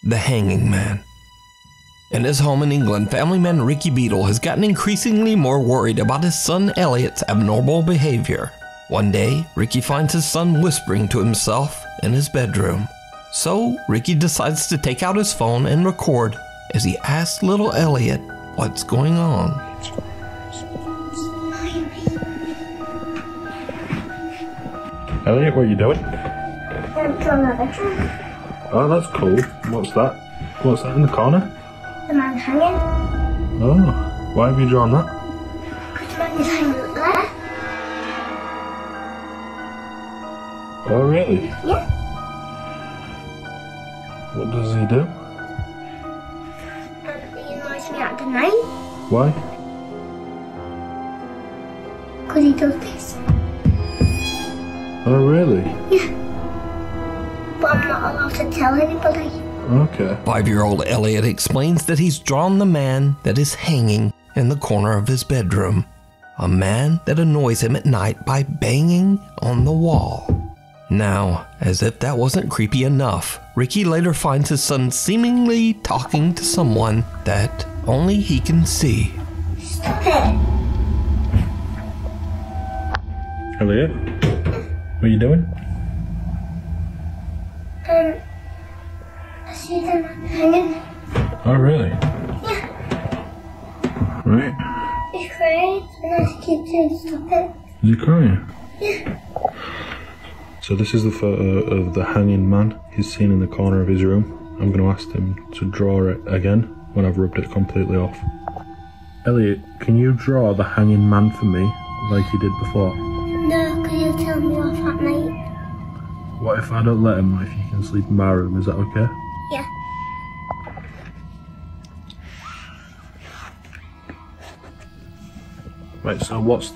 the hanging man. In his home in England, family man Ricky Beadle has gotten increasingly more worried about his son Elliot's abnormal behavior. One day, Ricky finds his son whispering to himself in his bedroom. So, Ricky decides to take out his phone and record as he asks little Elliot what's going on. Elliot, what are you doing? I'm drawing a bedroom. Oh, that's cool. What's that? What's that in the corner? The man hanging. Oh, why have you drawn that? Because the man is hanging up there. Oh, really? Yeah. What does he do? He annoys me at the night. Why? Because he does this. Oh, really? Yeah. But I'm not allowed to tell anybody. Okay. 5-year-old Elliot explains that he's drawn the man that is hanging in the corner of his bedroom. A man that annoys him at night by banging on the wall. Now, as if that wasn't creepy enough, Ricky later finds his son seemingly talking to someone that only he can see. Stop it. Elliot, what are you doing? I see the man hanging. Oh, really? Yeah. Right. He's crying and I keep saying stop it. Is he crying? Yeah. So this is the photo of the hanging man he's seen in the corner of his room. I'm going to ask him to draw it again when I've rubbed it completely off. Elliot, can you draw the hanging man for me like you did before? No, because he'll tell me off at night. What if I don't let him, if you can sleep in my room, is that okay? Yeah. Right, so what's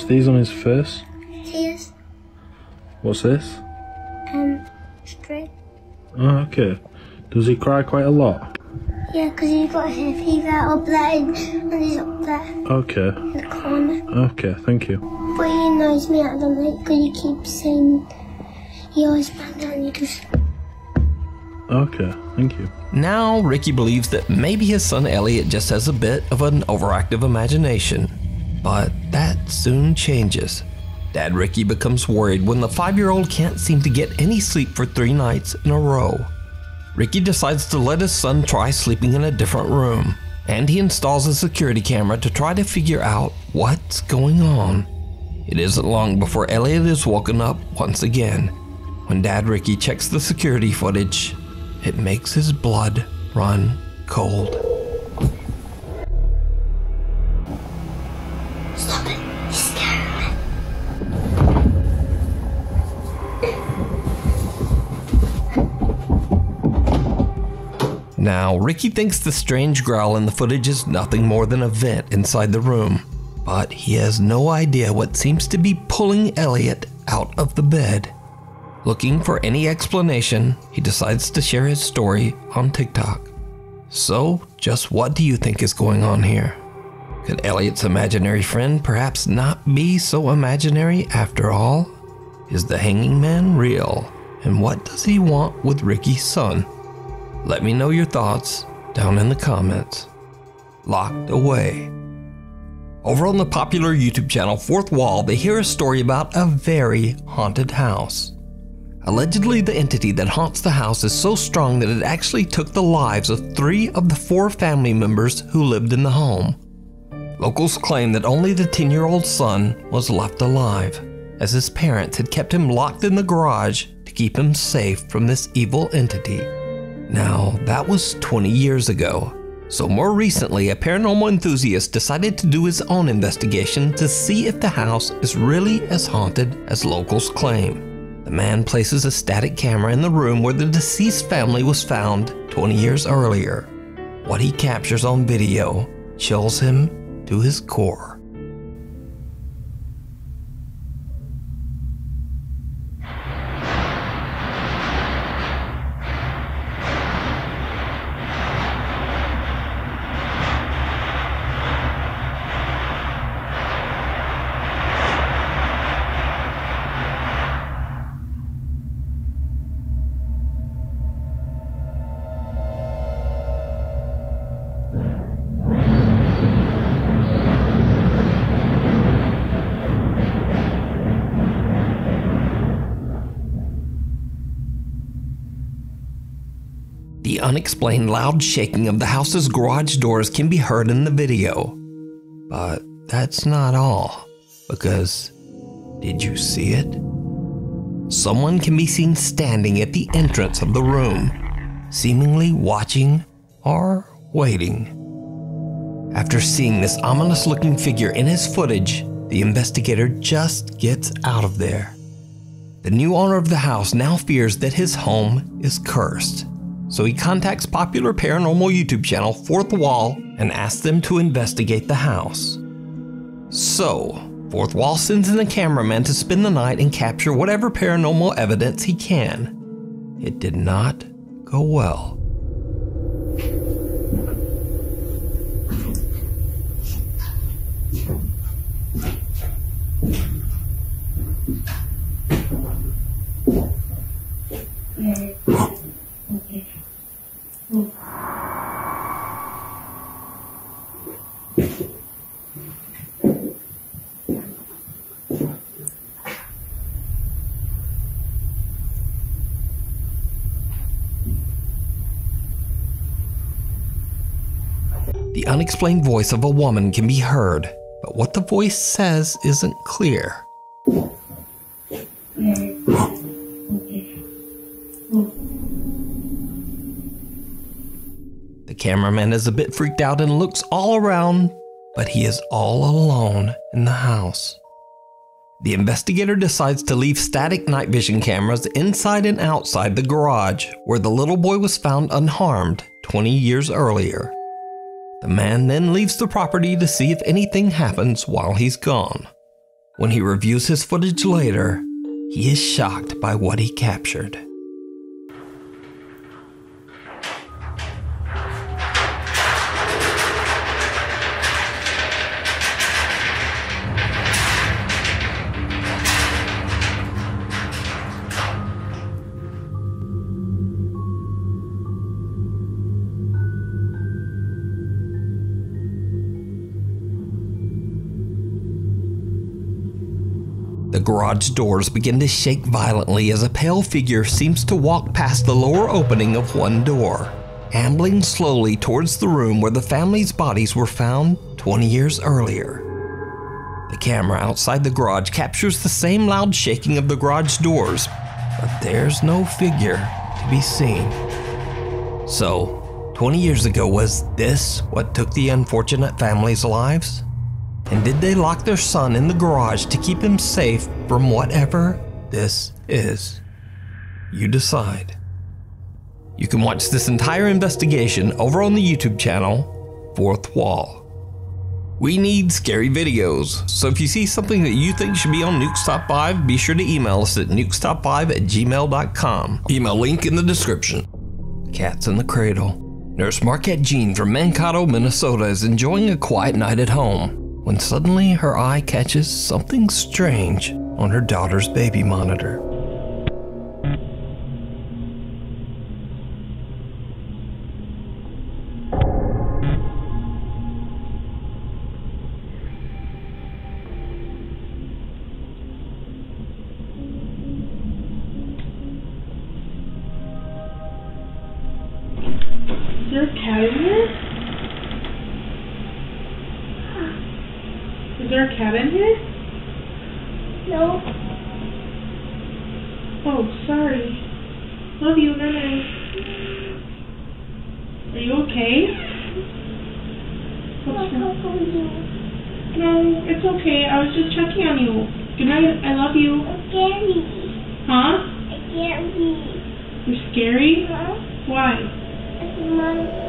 these on his face? Tears. What's this? Straight. Oh, okay. Does he cry quite a lot? Yeah, because he's got hay fever up there and he's up there Okay. in the corner. Okay, thank you. But he annoys me at the night because he keeps saying he always bangs and he just... Okay, thank you. Now, Ricky believes that maybe his son Elliot just has a bit of an overactive imagination. But that soon changes. Dad Ricky becomes worried when the 5-year-old can't seem to get any sleep for 3 nights in a row. Ricky decides to let his son try sleeping in a different room, and he installs a security camera to try to figure out what's going on. It isn't long before Elliot is woken up once again. When Dad Ricky checks the security footage, it makes his blood run cold. Stop it. He's scaring me. Now, Ricky thinks the strange growl in the footage is nothing more than a vent inside the room, but he has no idea what seems to be pulling Elliot out of the bed. Looking for any explanation, he decides to share his story on TikTok. So, just what do you think is going on here? Could Elliot's imaginary friend perhaps not be so imaginary after all? Is the hanging man real? And what does he want with Ricky's son? Let me know your thoughts down in the comments. Locked Away. Over on the popular YouTube channel Fourth Wall, they hear a story about a very haunted house. Allegedly, the entity that haunts the house is so strong that it actually took the lives of 3 of the 4 family members who lived in the home. Locals claim that only the 10-year-old son was left alive, as his parents had kept him locked in the garage to keep him safe from this evil entity. Now, that was 20 years ago, so more recently a paranormal enthusiast decided to do his own investigation to see if the house is really as haunted as locals claim. The man places a static camera in the room where the deceased family was found 20 years earlier. What he captures on video chills him to his core. unexplained loud shaking of the house's garage doors can be heard in the video. But that's not all, because did you see it? Someone can be seen standing at the entrance of the room, seemingly watching or waiting. After seeing this ominous-looking figure in his footage, the investigator just gets out of there. The new owner of the house now fears that his home is cursed, so he contacts popular paranormal YouTube channel Fourth Wall and asks them to investigate the house. So, Fourth Wall sends in a cameraman to spend the night and capture whatever paranormal evidence he can. It did not go well. The unexplained voice of a woman can be heard, but what the voice says isn't clear. The cameraman is a bit freaked out and looks all around, but he is all alone in the house. The investigator decides to leave static night vision cameras inside and outside the garage where the little boy was found unharmed 20 years earlier. The man then leaves the property to see if anything happens while he's gone. When he reviews his footage later, he is shocked by what he captured. The garage doors begin to shake violently as a pale figure seems to walk past the lower opening of one door, ambling slowly towards the room where the family's bodies were found 20 years earlier. The camera outside the garage captures the same loud shaking of the garage doors, but there's no figure to be seen. So, 20 years ago, was this what took the unfortunate family's lives? And did they lock their son in the garage to keep him safe from whatever this is? You decide. You can watch this entire investigation over on the YouTube channel, Fourth Wall. We need scary videos, so if you see something that you think should be on Nukes Top 5, be sure to email us at nukestop5@gmail.com. Email link in the description. Cats in the Cradle. Nurse Marquette Jean from Mankato, Minnesota is enjoying a quiet night at home when suddenly her eye catches something strange on her daughter's baby monitor. Is there a cat in here? Is there a cat in here? No. Oh, sorry. Love you, Nana. Are you okay? What's wrong? No, it's okay. I was just checking on you. Good night. I love you. I'm scary. Huh? I'm scary. You're scary? Huh? Why? It's a monster.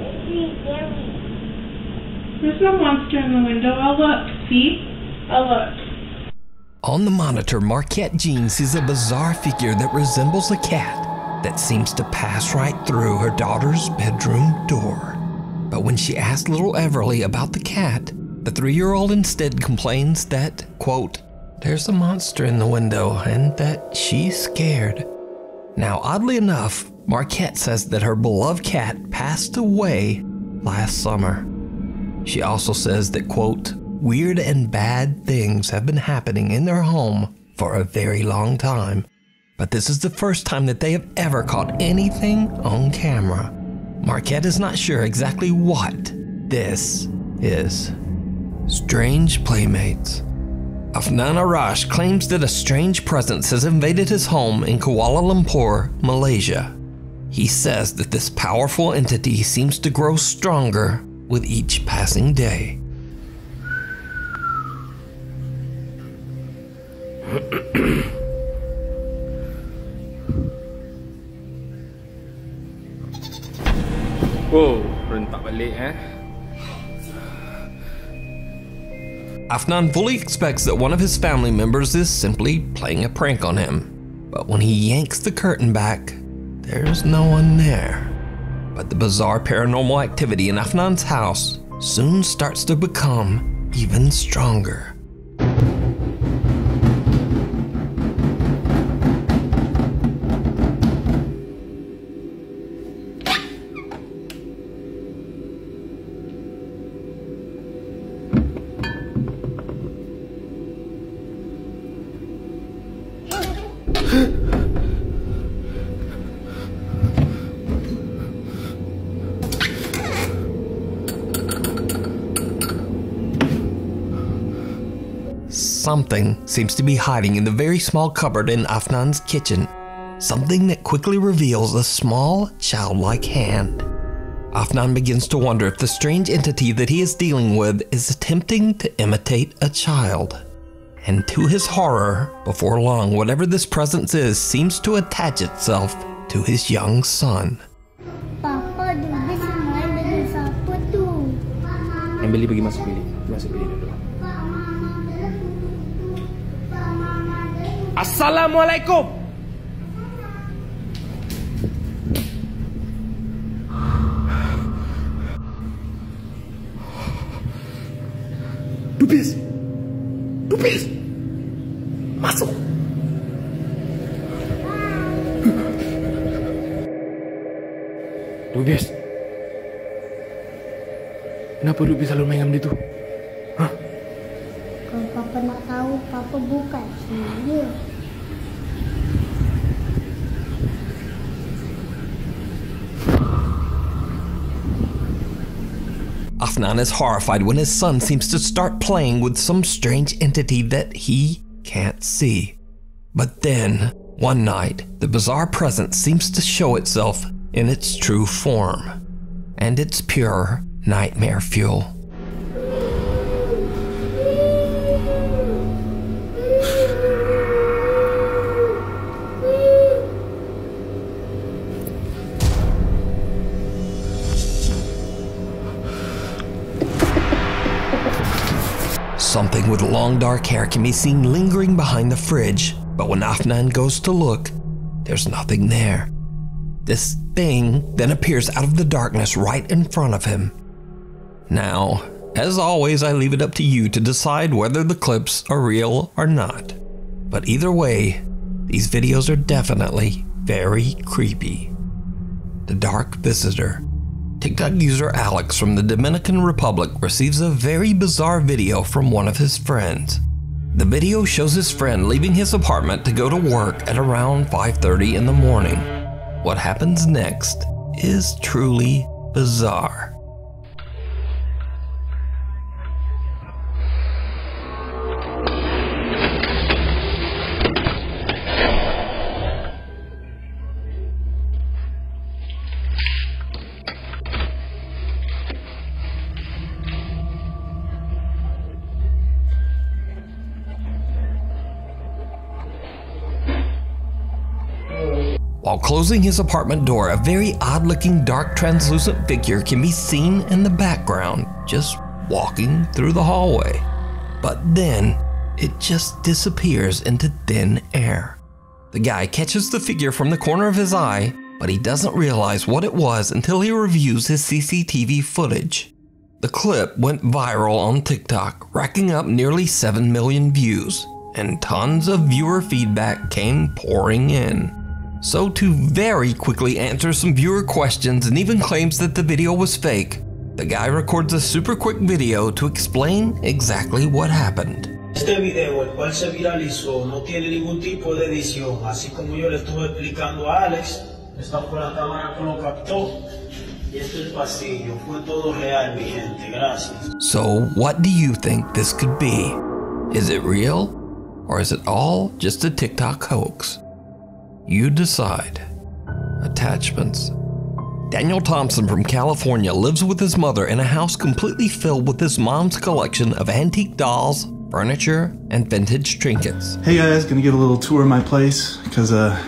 It's really scary. There's no monster in the window. I'll look. See? I'll look. On the monitor, Marquette Jean sees a bizarre figure that resembles a cat that seems to pass right through her daughter's bedroom door. But when she asks little Everly about the cat, the 3-year-old instead complains that, quote, there's a monster in the window and that she's scared. Now, oddly enough, Marquette says that her beloved cat passed away last summer. She also says that, quote, weird and bad things have been happening in their home for a very long time, but this is the first time that they have ever caught anything on camera. Marquette is not sure exactly what this is. Strange playmates. Afnan Arash claims that a strange presence has invaded his home in Kuala Lumpur, Malaysia. He says that this powerful entity seems to grow stronger with each passing day. Oh, rentak balik Afnan fully expects that one of his family members is simply playing a prank on him. But when he yanks the curtain back, there's no one there. But the bizarre paranormal activity in Afnan's house soon starts to become even stronger. Something seems to be hiding in the very small cupboard in Afnan's kitchen. Something that quickly reveals a small, childlike hand. Afnan begins to wonder if the strange entity that he is dealing with is attempting to imitate a child. And to his horror, before long, whatever this presence is seems to attach itself to his young son. Papa, dia main dengan siapa tu? Yang beli pergi masuk bilik. Masuk bilik dulu. Assalamualaikum. Dupis. Dupis. Masuk. Dupis. Kenapa Dupis selalu main dengan dia tu? Hah? Kalau Papa nak tahu, Papa bukan dia. Afnan is horrified when his son seems to start playing with some strange entity that he can't see. But then, one night, the bizarre presence seems to show itself in its true form. And it's pure nightmare fuel. Something with long dark hair can be seen lingering behind the fridge, but when Afnan goes to look, there's nothing there. This thing then appears out of the darkness right in front of him. Now, as always, I leave it up to you to decide whether the clips are real or not. But either way, these videos are definitely very creepy. The Dark Visitor. TikTok user Alex from the Dominican Republic receives a very bizarre video from one of his friends. The video shows his friend leaving his apartment to go to work at around 5:30 in the morning. What happens next is truly bizarre. While closing his apartment door, a very odd-looking dark translucent figure can be seen in the background, just walking through the hallway. But then, it just disappears into thin air. The guy catches the figure from the corner of his eye, but he doesn't realize what it was until he reviews his CCTV footage. The clip went viral on TikTok, racking up nearly 7 million views, and tons of viewer feedback came pouring in. So to very quickly answer some viewer questions and even claims that the video was fake, the guy records a super quick video to explain exactly what happened. Este video, el cual se viralizó, no tiene ningún tipo de edición, así como yo le estuve explicando a Alex. Esta fue la cámara que lo captó y este es el pasillo. Fue todo real, mi gente. Gracias. So, what do you think this could be? Is it real? Or is it all just a TikTok hoax? You decide. Attachments. Daniel Thompson from California lives with his mother in a house completely filled with his mom's collection of antique dolls, furniture, and vintage trinkets. Hey guys, gonna give a little tour of my place because I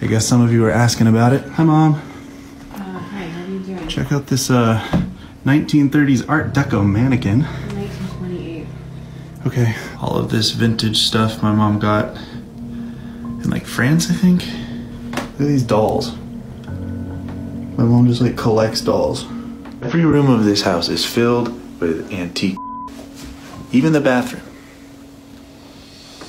guess some of you are asking about it. Hi Mom. Hi, how are you doing? Check out this 1930s Art Deco mannequin. 1928. Okay, all of this vintage stuff my mom got in like France, I think. Look at these dolls. My mom just like collects dolls. Every room of this house is filled with antique. Even the bathroom.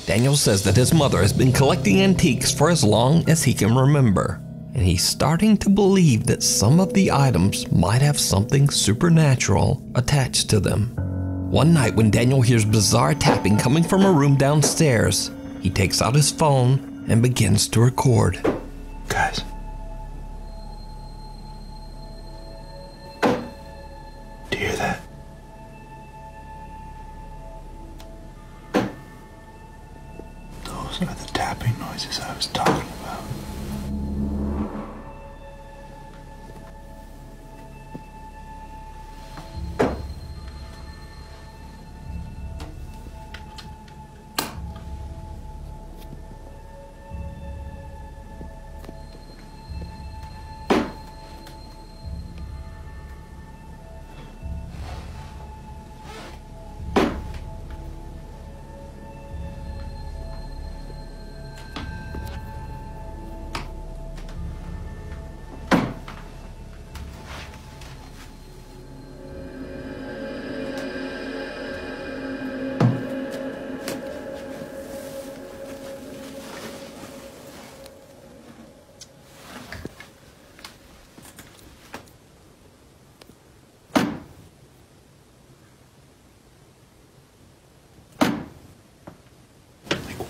Daniel says that his mother has been collecting antiques for as long as he can remember, and he's starting to believe that some of the items might have something supernatural attached to them. One night when Daniel hears bizarre tapping coming from a room downstairs, he takes out his phone and begins to record. Guys. Do you hear that? Those are the tapping noises I was talking about.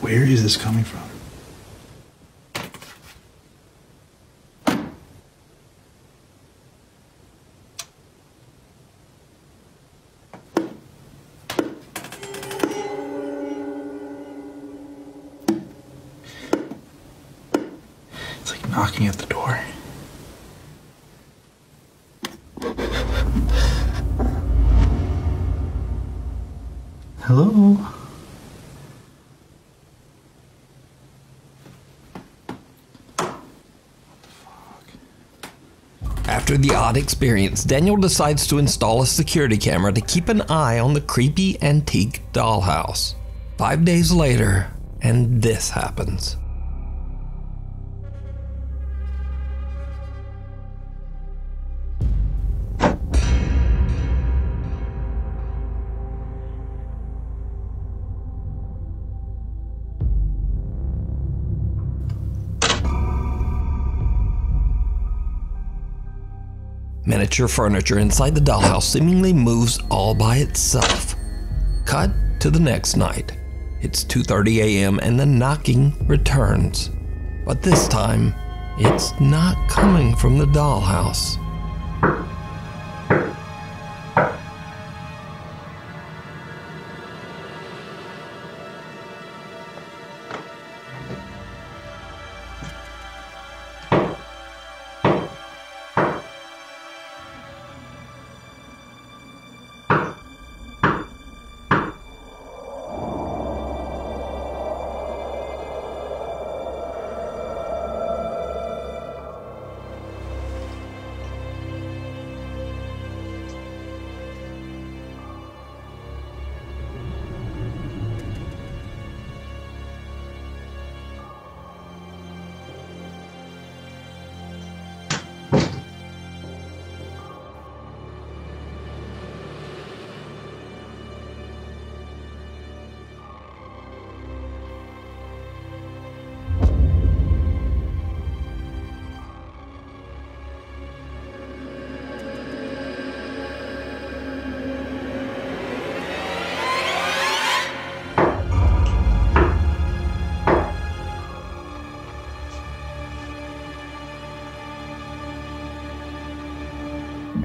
Where is this coming from? It's like knocking at the door. Hello? After the odd experience, Daniel decides to install a security camera to keep an eye on the creepy antique dollhouse. 5 days later, and this happens. Miniature furniture inside the dollhouse seemingly moves all by itself. Cut to the next night. It's 2:30 a.m. and the knocking returns. But this time, it's not coming from the dollhouse.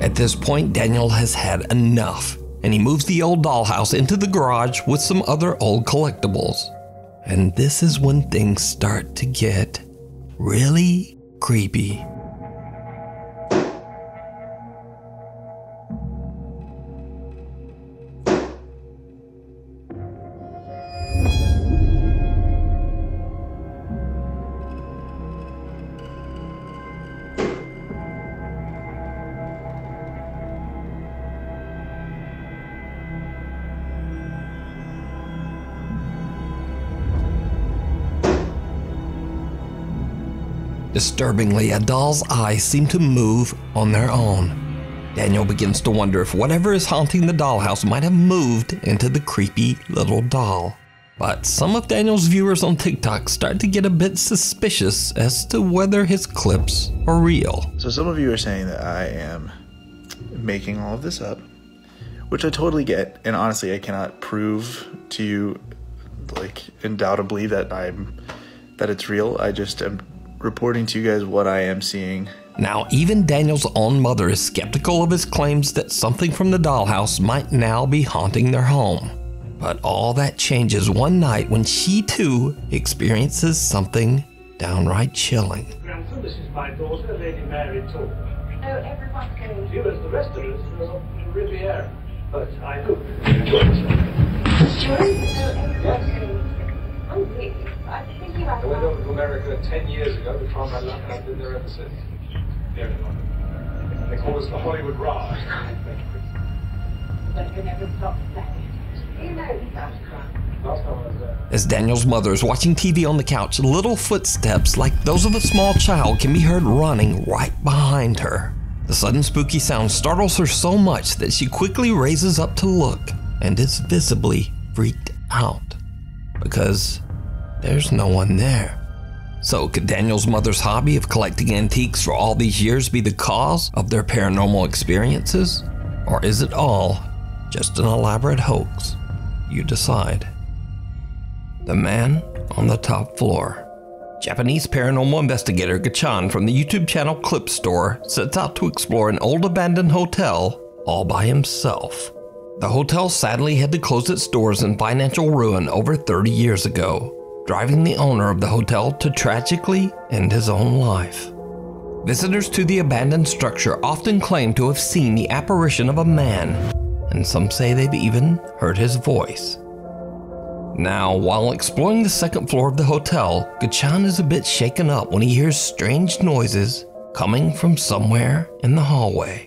At this point, Daniel has had enough, and he moves the old dollhouse into the garage with some other old collectibles. And this is when things start to get really creepy. Disturbingly, a doll's eyes seem to move on their own. Daniel begins to wonder if whatever is haunting the dollhouse might have moved into the creepy little doll. But some of Daniel's viewers on TikTok start to get a bit suspicious as to whether his clips are real. So some of you are saying that I am making all of this up, which I totally get, and honestly I cannot prove to you, like, undoubtedly that it's real. I just am reporting to you guys what I am seeing. Now, even Daniel's own mother is skeptical of his claims that something from the dollhouse might now be haunting their home. But all that changes one night when she too experiences something downright chilling. Grandson, this is my daughter, Lady Mary Talk. Oh, everyone's going. You, as the rest of us, are in Riviera. But I hope you enjoy yourself. Sure? Oh, everyone's going. Oh, really? I think you I went over to America 10 years ago to try my luck, and I've been there ever since. They call us the Hollywood Raj. But you never stop saying. You know that. Last time I was there. As Daniel's mother is watching TV on the couch, little footsteps like those of a small child can be heard running right behind her. The sudden spooky sound startles her so much that she quickly raises up to look and is visibly freaked out because there's no one there. So could Daniel's mother's hobby of collecting antiques for all these years be the cause of their paranormal experiences? Or is it all just an elaborate hoax? You decide. The man on the top floor. Japanese paranormal investigator Gachan from the YouTube channel Clip Store sets out to explore an old abandoned hotel all by himself. The hotel sadly had to close its doors in financial ruin over 30 years ago, driving the owner of the hotel to tragically end his own life. Visitors to the abandoned structure often claim to have seen the apparition of a man, and some say they've even heard his voice. Now, while exploring the second floor of the hotel, Gachan is a bit shaken up when he hears strange noises coming from somewhere in the hallway.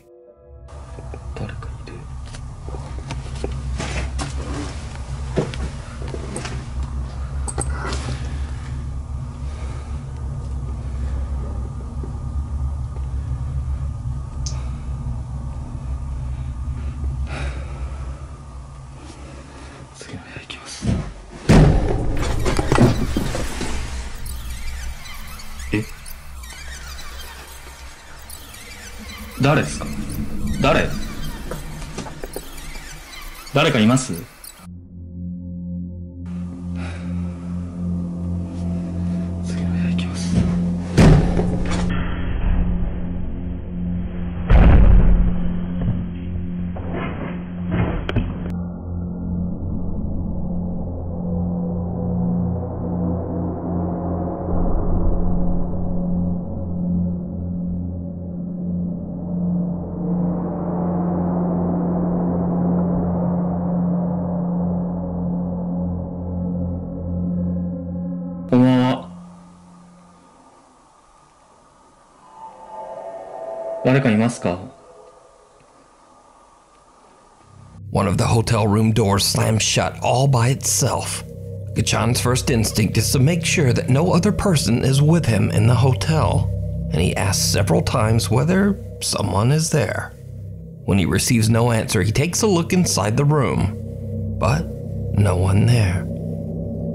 誰かいます？次の部屋行きます。こんばんは。誰かいますか? One of the hotel room doors slams shut all by itself. Gachan's first instinct is to make sure that no other person is with him in the hotel, and he asks several times whether someone is there. When he receives no answer, he takes a look inside the room, but no one there.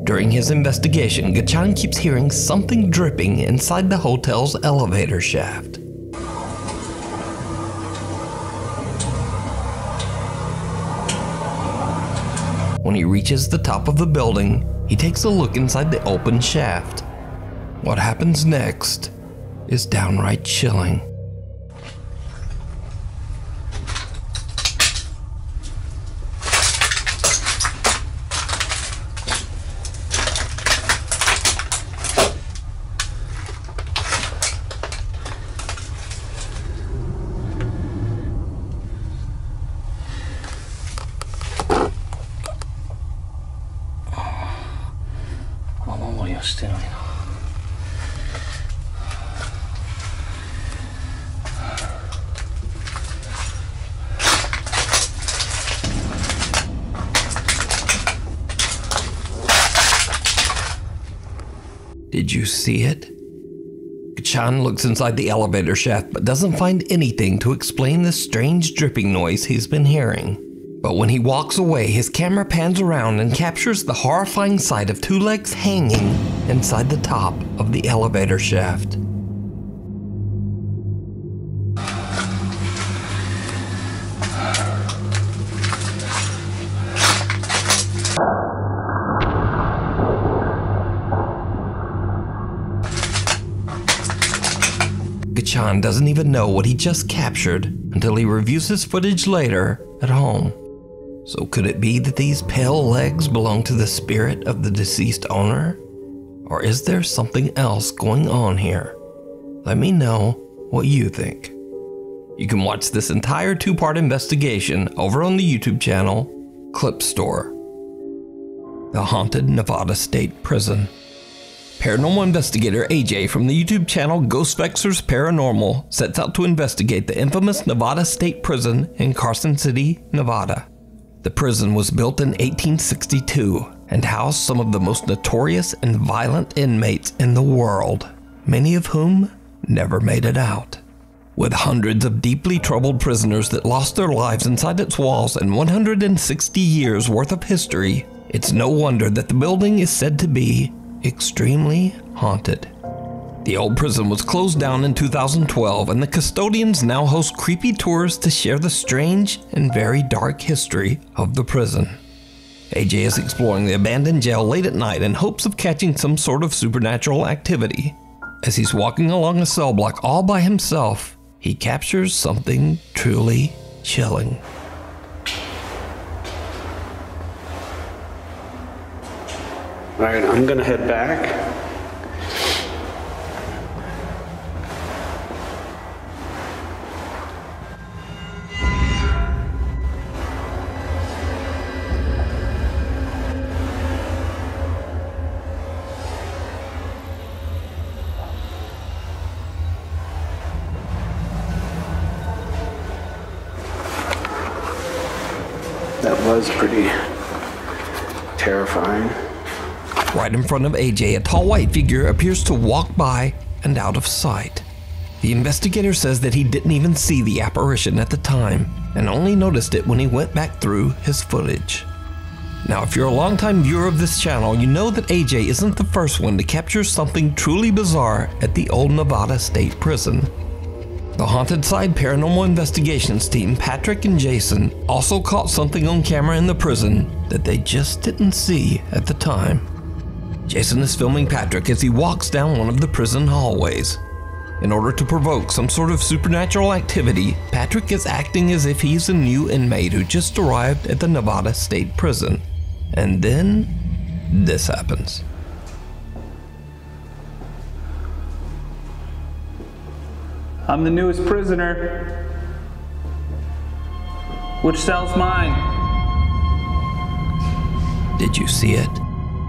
During his investigation, Gachan keeps hearing something dripping inside the hotel's elevator shaft. When he reaches the top of the building, he takes a look inside the open shaft. What happens next is downright chilling. 守りをしてないな。Did you see it? Kachan looks inside the elevator shaft but doesn't find anything to explain the strange dripping noise he's been hearing. But when he walks away, his camera pans around and captures the horrifying sight of two legs hanging inside the top of the elevator shaft. Kachan doesn't even know what he just captured until he reviews his footage later at home. So could it be that these pale legs belong to the spirit of the deceased owner? Or is there something else going on here? Let me know what you think. You can watch this entire 2-part investigation over on the YouTube channel Clip Store. The Haunted Nevada State Prison. Paranormal investigator AJ from the YouTube channel Ghost Vexers Paranormal sets out to investigate the infamous Nevada State Prison in Carson City, Nevada. The prison was built in 1862 and housed some of the most notorious and violent inmates in the world, many of whom never made it out. With hundreds of deeply troubled prisoners that lost their lives inside its walls and 160 years worth of history, it's no wonder that the building is said to be extremely haunted. The old prison was closed down in 2012, and the custodians now host creepy tours to share the strange and very dark history of the prison. AJ is exploring the abandoned jail late at night in hopes of catching some sort of supernatural activity. As he's walking along a cell block all by himself, he captures something truly chilling. Alright, I'm gonna head back. That was pretty terrifying. Right in front of AJ, a tall white figure appears to walk by and out of sight. The investigator says that he didn't even see the apparition at the time and only noticed it when he went back through his footage. Now, if you're a longtime viewer of this channel, you know that AJ isn't the first one to capture something truly bizarre at the old Nevada State Prison. The Haunted Side Paranormal Investigations team, Patrick and Jason, also caught something on camera in the prison that they just didn't see at the time. Jason is filming Patrick as he walks down one of the prison hallways. In order to provoke some sort of supernatural activity, Patrick is acting as if he's a new inmate who just arrived at the Nevada State Prison. And then, this happens. I'm the newest prisoner. Which cell's mine? Did you see it?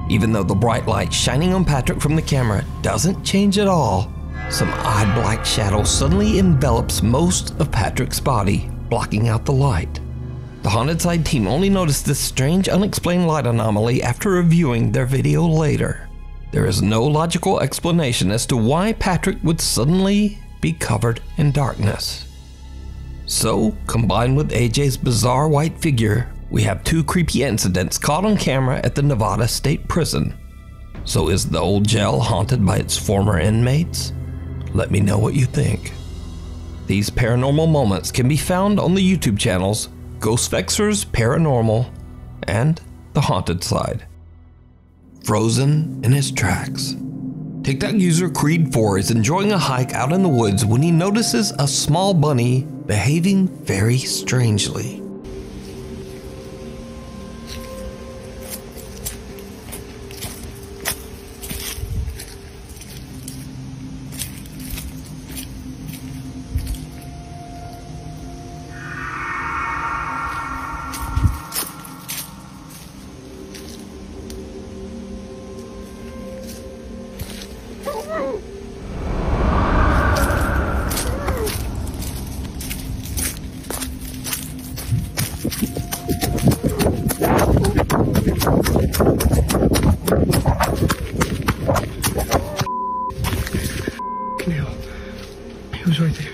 Even though the bright light shining on Patrick from the camera doesn't change at all, some odd black shadow suddenly envelops most of Patrick's body, blocking out the light. The Haunted Side team only noticed this strange unexplained light anomaly after reviewing their video later. There is no logical explanation as to why Patrick would suddenly be covered in darkness. So, combined with AJ's bizarre white figure, we have two creepy incidents caught on camera at the Nevada State Prison. So is the old jail haunted by its former inmates? Let me know what you think. These paranormal moments can be found on the YouTube channels Ghost Vexers Paranormal and The Haunted Side. Frozen in his tracks. TikTok user Creed4 is enjoying a hike out in the woods when he notices a small bunny behaving very strangely. was right there.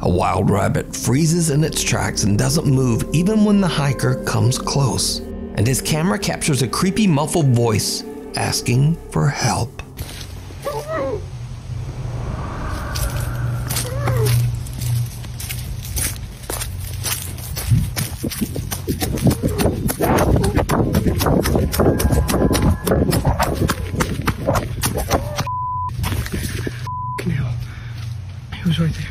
A wild rabbit freezes in its tracks and doesn't move even when the hiker comes close. And his camera captures a creepy muffled voice asking for help. He was right there.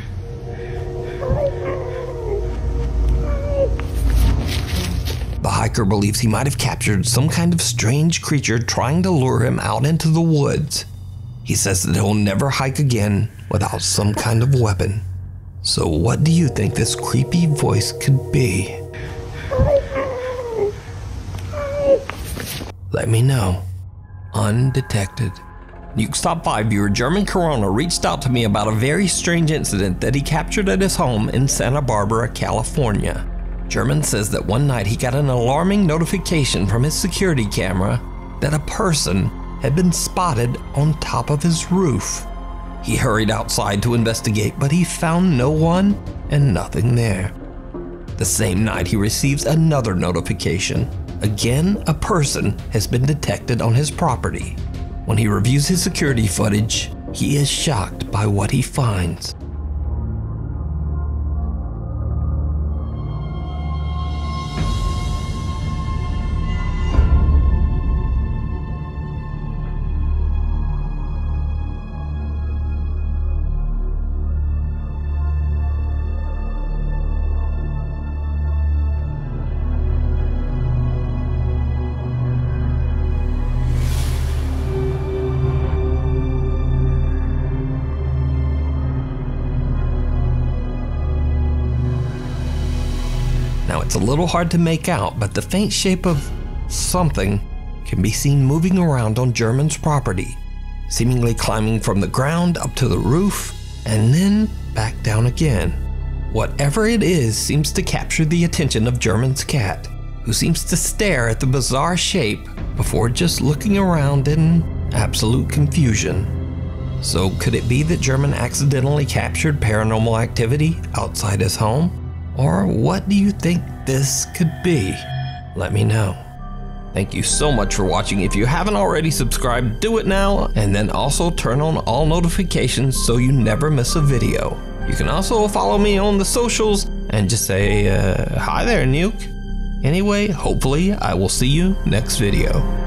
The hiker believes he might have captured some kind of strange creature trying to lure him out into the woods. He says that he'll never hike again without some kind of weapon. So what do you think this creepy voice could be? Let me know. Undetected. Nukes Top 5 viewer German Corona reached out to me about a very strange incident that he captured at his home in Santa Barbara, California. German says that one night he got an alarming notification from his security camera that a person had been spotted on top of his roof. He hurried outside to investigate, but he found no one and nothing there. The same night he receives another notification. Again, a person has been detected on his property. When he reviews his security footage, he is shocked by what he finds. Now it's a little hard to make out, but the faint shape of something can be seen moving around on German's property, seemingly climbing from the ground up to the roof and then back down again. Whatever it is seems to capture the attention of German's cat, who seems to stare at the bizarre shape before just looking around in absolute confusion. So could it be that German accidentally captured paranormal activity outside his home? Or what do you think this could be? Let me know. Thank you so much for watching. If you haven't already subscribed, do it now, and then also turn on all notifications so you never miss a video. You can also follow me on the socials and just say, hi there, Nuke. Anyway, hopefully I will see you next video.